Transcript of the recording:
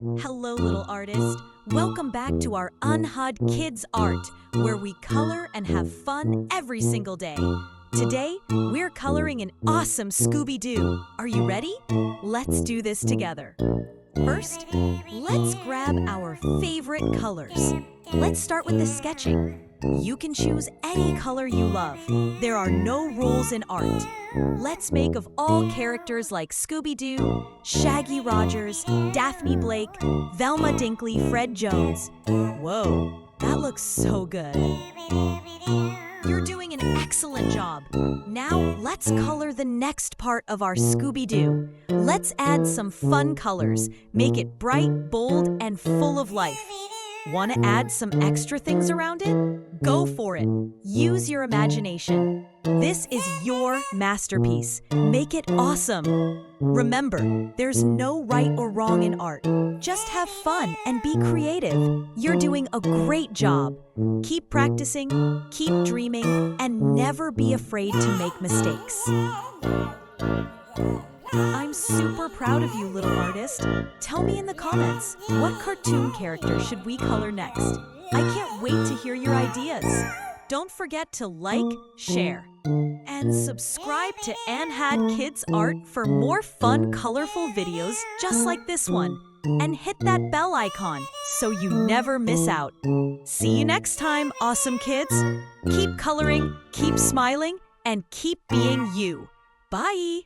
Hello, little artist. Welcome back to our ANHAD Kids Art, where we color and have fun every single day. Today, we're coloring an awesome Scooby Doo. Are you ready? Let's do this together. First, let's grab our favorite colors. Let's start with the sketching. You can choose any color you love. There are no rules in art. Let's make of all characters like Scooby-Doo, Shaggy Rogers, Daphne Blake, Velma Dinkley, Fred Jones. Whoa, that looks so good. You're doing an excellent job. Now let's color the next part of our Scooby-Doo. Let's add some fun colors. Make it bright, bold, and full of life. Want to add some extra things around it? Go for it. Use your imagination. This is your masterpiece. Make it awesome. Remember, there's no right or wrong in art. Just have fun and be creative. You're doing a great job. Keep practicing, keep dreaming, and never be afraid to make mistakes. I'm super proud of you, little artist. Tell me in the comments, what cartoon character should we color next? I can't wait to hear your ideas. Don't forget to like, share, and subscribe to ANHAD Kids Art for more fun, colorful videos just like this one. And hit that bell icon so you never miss out. See you next time, awesome kids. Keep coloring, keep smiling, and keep being you. Bye!